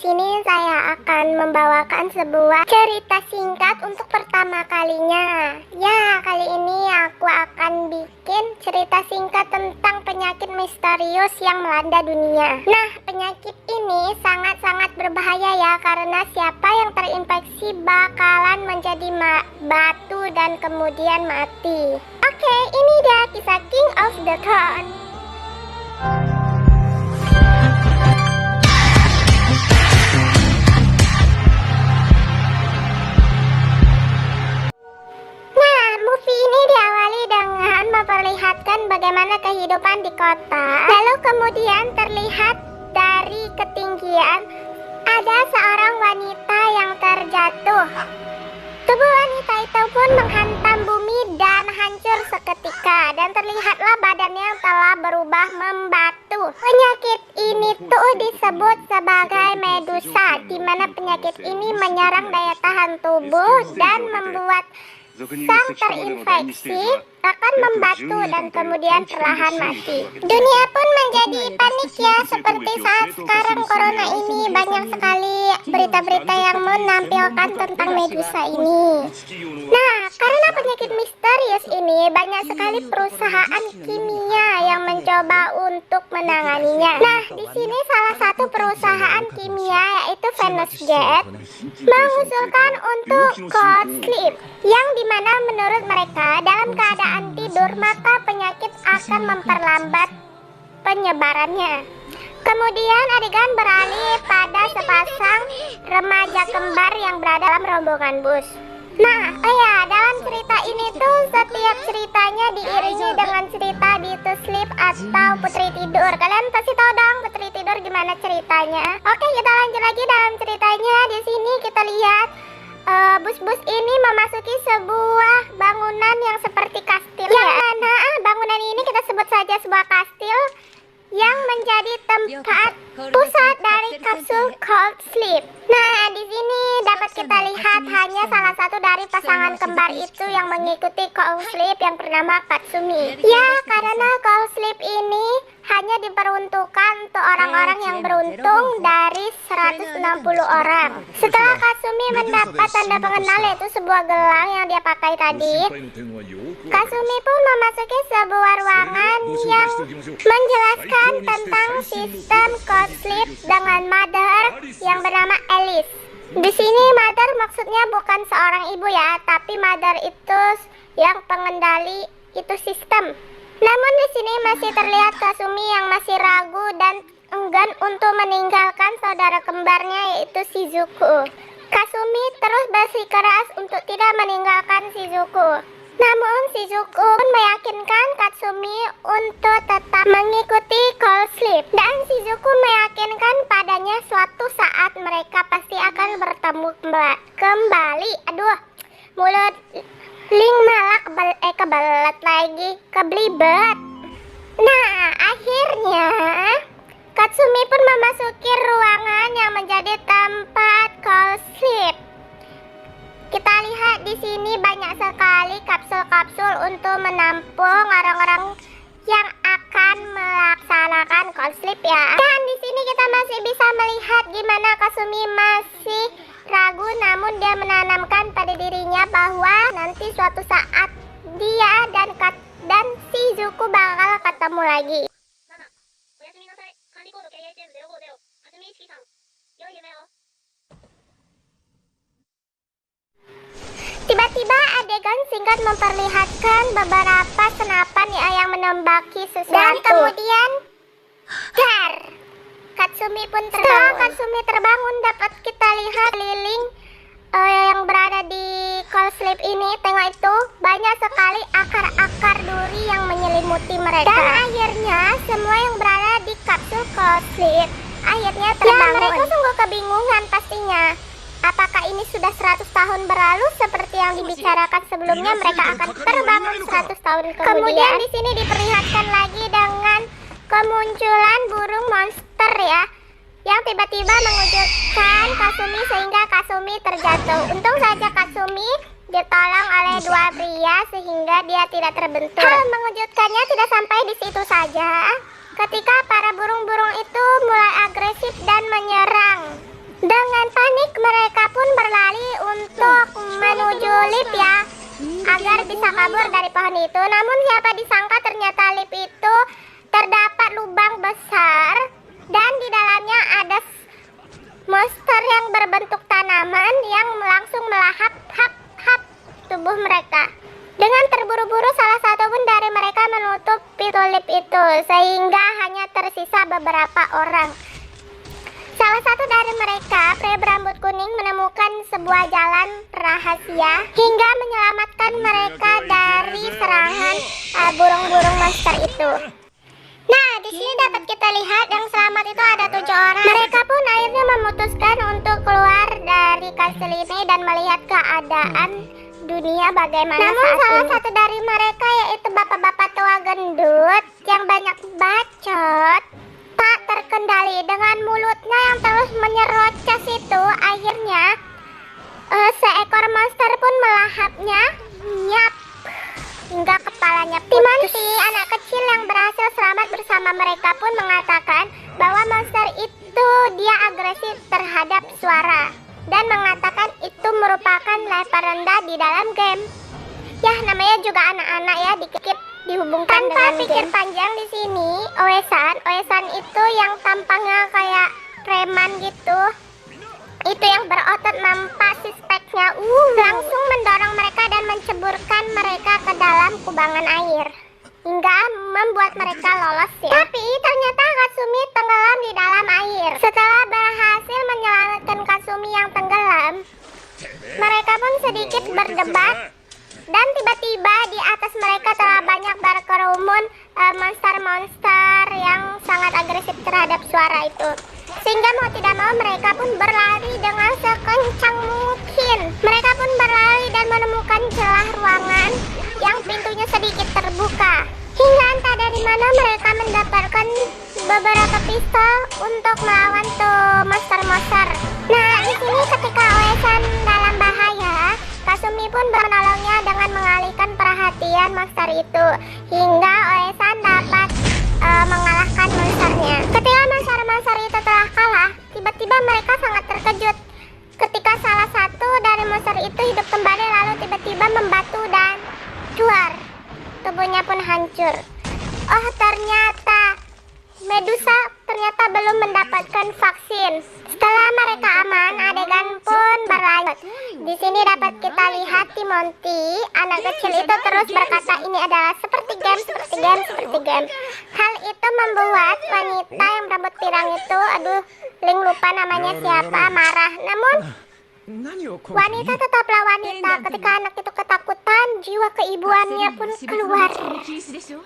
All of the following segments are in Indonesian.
sini saya akan membawakan sebuah cerita singkat untuk pertama kalinya. Ya, kali ini aku akan bikin cerita singkat tentang penyakit misterius yang melanda dunia. Nah, penyakit ini sangat-sangat berbahaya ya, karena siapa yang terinfeksi bakalan menjadi batu dan kemudian mati. Oke, ini dia kisah King of the Thorn. Memperlihatkan bagaimana kehidupan di kota. Lalu kemudian terlihat dari ketinggian ada seorang wanita yang terjatuh. Tubuh wanita itu pun menghantam bumi dan hancur seketika, dan terlihatlah badannya yang telah berubah membatu. Penyakit ini tuh disebut sebagai medusa, di mana penyakit ini menyerang daya tahan tubuh dan membuat sang terinfeksi akan membatu dan kemudian perlahan mati. Dunia pun menjadi panik ya, seperti saat sekarang corona ini. Banyak sekali berita-berita yang menampilkan tentang medusa ini. Nah, karena penyakit misterius ini, banyak sekali perusahaan kimia yang mencoba untuk menanganinya. Nah, di sini salah satu perusahaan kimia, yaitu Venus Jet, mengusulkan untuk cold sleep, yang dimana menurut mereka dalam keadaan tidur maka penyakit akan memperlambat penyebarannya. Kemudian adegan beralih pada sepasang remaja kembar yang berada dalam rombongan bus. Nah, dalam cerita ini tuh setiap ceritanya diiringi dengan cerita Beauty Sleep atau Putri Tidur. Kalian pasti tahu dong Putri Tidur gimana ceritanya. Oke, kita lanjut lagi dalam ceritanya. Di sini kita lihat bus-bus ini memasuki sebuah bangunan yang seperti kastil, yang mana bangunan ini kita sebut saja sebuah kastil yang menjadi tempat pusat dari kapsul cold sleep. Nah, di sini dapat kita lihat hanya salah satu dari pasangan kembar itu yang mengikuti cold sleep yang bernama Katsumi. Ya, karena cold sleep ini hanya diperuntukkan untuk orang-orang yang beruntung dari 160 orang. Setelah Katsumi mendapat tanda pengenal, yaitu sebuah gelang yang dia pakai tadi, Katsumi pun memasuki sebuah ruangan yang menjelaskan tentang sistem cold sleep dengan mother yang bernama Alice. Di sini mother maksudnya bukan seorang ibu ya, tapi mother itu yang pengendali itu sistem. Namun di sini masih terlihat Katsumi yang masih ragu dan enggan untuk meninggalkan saudara kembarnya, yaitu Shizuku. Katsumi terus bersikeras untuk tidak meninggalkan Shizuku. Namun Shizuku pun meyakinkan Katsumi untuk tetap mengikuti cold sleep, dan Shizuku meyakinkan padanya suatu saat mereka pasti akan bertemu kembali. Aduh, mulut Ling malah kebelet lagi, keblibet. Nah, akhirnya Katsumi pun memasuki ruangan yang menjadi tempat cold sleep. Kita lihat di sini banyak sekali kapsul-kapsul untuk menampung orang-orang yang akan melaksanakan cold sleep ya. Dan di sini kita masih bisa melihat gimana Katsumi masih ragu, namun dia menanamkan pada dirinya bahwa nanti suatu saat dia dan Shizuku bakal ketemu lagi. Tiba-tiba adegan singkat memperlihatkan beberapa senapan yang menembaki sesuatu. Dan kemudian Katsumi pun terbangun. Setelah Katsumi terbangun, dapat kita lihat keliling yang berada di cold sleep ini. Tengok itu, banyak sekali akar-akar duri yang menyelimuti mereka. Dan akhirnya semua yang berada di kapsul cold sleep akhirnya terbangun. Ya, mereka sungguh kebingungan pastinya. Apakah ini sudah 100 tahun berlalu seperti yang dibicarakan sebelumnya? Mereka akan terbangun 100 tahun kemudian. Di sini diperlihatkan lagi dengan kemunculan burung monster ya, yang tiba-tiba mengejutkan Katsumi sehingga Katsumi terjatuh. Untung saja Katsumi ditolong oleh dua pria sehingga dia tidak terbentur. Hal mengejutkannya tidak sampai di situ saja. Ketika para burung-burung itu mulai agresif dan menyerang Lip ya, agar bisa kabur dari pohon itu. Namun siapa disangka ternyata Lip itu terdapat lubang besar dan di dalamnya ada monster yang berbentuk tanaman yang langsung melahap tubuh mereka. Dengan terburu-buru salah satu pun dari mereka menutup pintu Lip itu sehingga hanya tersisa beberapa orang. Salah satu dari mereka, pria berambut kuning, menemukan sebuah jalan rahasia hingga menyelamatkan mereka dari serangan burung-burung monster itu. Nah, di sini dapat kita lihat yang selamat itu ada 7 orang. Mereka pun akhirnya memutuskan untuk keluar dari kastil ini dan melihat keadaan dunia bagaimana. Namun salah satu dari mereka, yaitu bapak-bapak tua gendut yang banyak bacot, tak terkendali dengan mulutnya yang terus menyerocos itu. Akhirnya seekor monster pun melahapnya, nyap, hingga kepalanya putus. Timanti, anak kecil yang berhasil selamat bersama mereka pun mengatakan bahwa monster itu dia agresif terhadap suara dan mengatakan itu merupakan level rendah di dalam game. Ya, namanya juga anak-anak ya, dikit dihubungkan tanpa pikir panjang. Di sini Oesan itu yang tampangnya kayak preman gitu, itu yang berotot nampak suspeknya, langsung mendorong mereka dan menceburkan mereka ke dalam kubangan air hingga membuat mereka lolos ya. Tapi ternyata Katsumi tenggelam di dalam air. Setelah berhasil menyelamatkan Katsumi yang tenggelam, mereka pun sedikit berdebat dan tiba-tiba di atas mereka telah banyak berkerumun monster-monster yang sangat agresif terhadap suara itu. Sehingga mau tidak mau mereka pun berlari dengan sekencang mungkin. Mereka pun berlari dan menemukan celah ruangan yang pintunya sedikit terbuka. Hingga entah dari mana mereka mendapatkan beberapa pistol untuk melawan tuh monster-monster. Nah, di sini ketika Oesan dalam bahaya, Kasumi pun menolongnya dengan mengalihkan perhatian monster itu hingga Oesan dapat mengalahkan monsternya. Ketika monster-monster itu telah kalah, tiba-tiba mereka sangat terkejut ketika salah satu dari monster itu hidup kembali lalu tiba-tiba membatu dan keluar. Tubuhnya pun hancur. Oh, ternyata Medusa ternyata belum mendapatkan vaksin. Setelah mereka aman, adegan pun berlanjut. Di sini dapat kita lihat Timonti, anak kecil itu terus berkata ini adalah seperti game. Hal itu membuat wanita yang berambut pirang itu, Ling lupa namanya siapa, marah. Namun wanita tetaplah wanita. Ketika anak itu ketakutan, jiwa keibuannya pun keluar.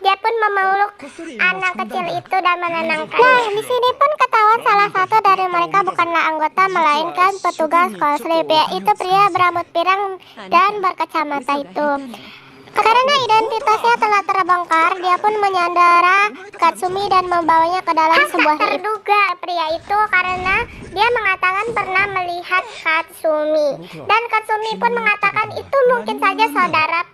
Dia pun memeluk anak kecil itu dan menenangkan. Nah, di sini pun ketahuan salah satu dari mereka bukanlah anggota melainkan petugas Cosleep, yaitu pria berambut pirang dan berkacamata itu. Karena identitasnya telah terbongkar, dia pun menyandara Katsumi dan membawanya ke dalam sebuah lift. Terduga pria itu karena dia mengatakan pernah melihat Katsumi. Dan Katsumi pun mengatakan itu mungkin saja saudara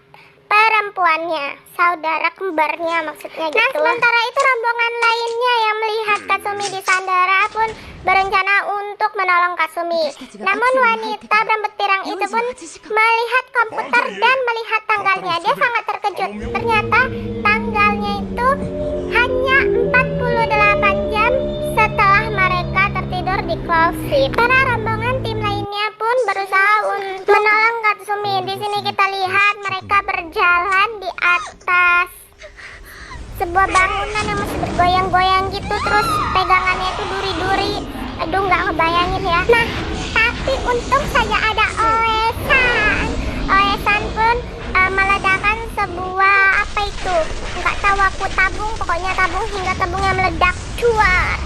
perempuannya, saudara kembarnya maksudnya gitu. Nah, sementara itu rombongan lainnya yang melihat Katsumi disandara pun berencana untuk menolong Katsumi. Namun wanita berambut pirang itu pun melihat komputer dan melihat tanggalnya. Dia sangat terkejut. Ternyata tanggalnya itu hanya 48 jam setelah mereka tertidur di Cloudship. Para rombongan tim lainnya pun berusaha untuk menolong Katsumi. Di sini kita lihat mereka berjalan di atas sebuah bangunan yang masih bergoyang-goyang gitu, terus pegangannya itu duri-duri. Aduh, nggak ngebayangin ya. Nah, tapi untung saja ada Oesan pun meledakkan sebuah apa itu, nggak tahu aku, tabung, pokoknya tabung hingga tabungnya meledak cuar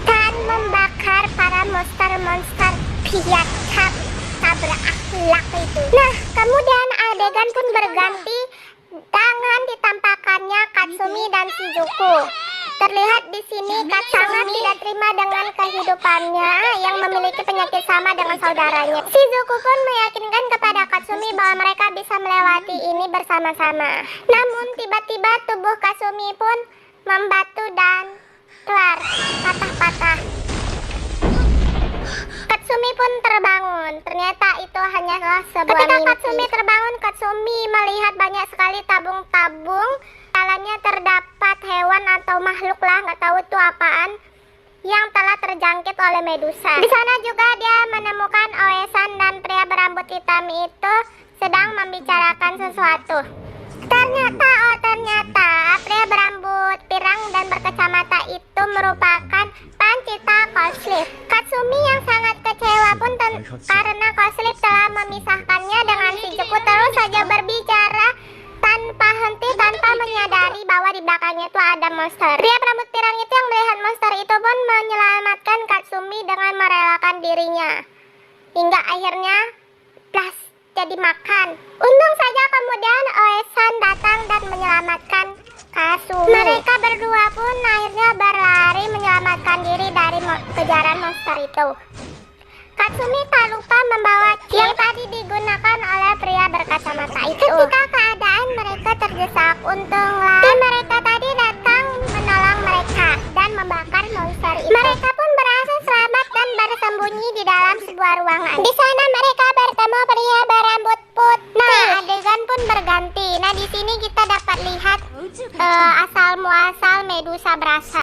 dan membakar para monster-monster piacap tak berakhlak itu. Nah, kemudian adegan pun berganti dengan ditampakkannya Katsumi dan Shizuku. Terlihat di sini Katsumi tidak terima dengan kehidupannya yang memiliki penyakit sama dengan saudaranya. Shizuku pun meyakinkan kepada Katsumi bahwa mereka bisa melewati ini bersama-sama. Namun tiba-tiba tubuh Katsumi pun membatu dan kelar patah-patah. Katsumi pun terbangun. Ternyata itu itu hanyalah sebuah mimpi. Ketika Katsumi terbangun, Katsumi melihat banyak sekali tabung-tabung. Dalamnya terdapat hewan atau makhluk lah, nggak tahu itu apaan, yang telah terjangkit oleh Medusa. Di sana juga dia menemukan Oesan dan pria berambut hitam itu sedang membicarakan sesuatu. Ternyata pria berambut pirang dan berkacamata itu merupakan pencipta Cold Sleeve. Katsumi yang sangat kecewa pun karena Cold Sleeve telah memisahkannya dengan Shijuku, terus saja berbicara tanpa henti, tanpa menyadari bahwa di belakangnya itu ada monster. Pria berambut pirang itu yang melihat monster itu pun menyelamatkan Katsumi dengan merelakan dirinya, hingga akhirnya plus jadi makan. Untung saja kemudian Oesan datang dan menyelamatkan Katsumi. Mereka berdua pun akhirnya berlari menyelamatkan diri dari kejaran monster itu. Katsumi tak lupa membawa chip yang tadi digunakan oleh pria berkacamata itu. Ketika keadaan mereka terdesak, untunglah mereka tadi datang menolong mereka dan membakar monster itu. Mereka pun berhasil selamat dan bersembunyi di dalam sebuah ruangan. Di sana mereka bertemu pria berambut putih. Nah, adegan pun berganti. Nah, di sini kita dapat lihat asal muasal Medusa berasal.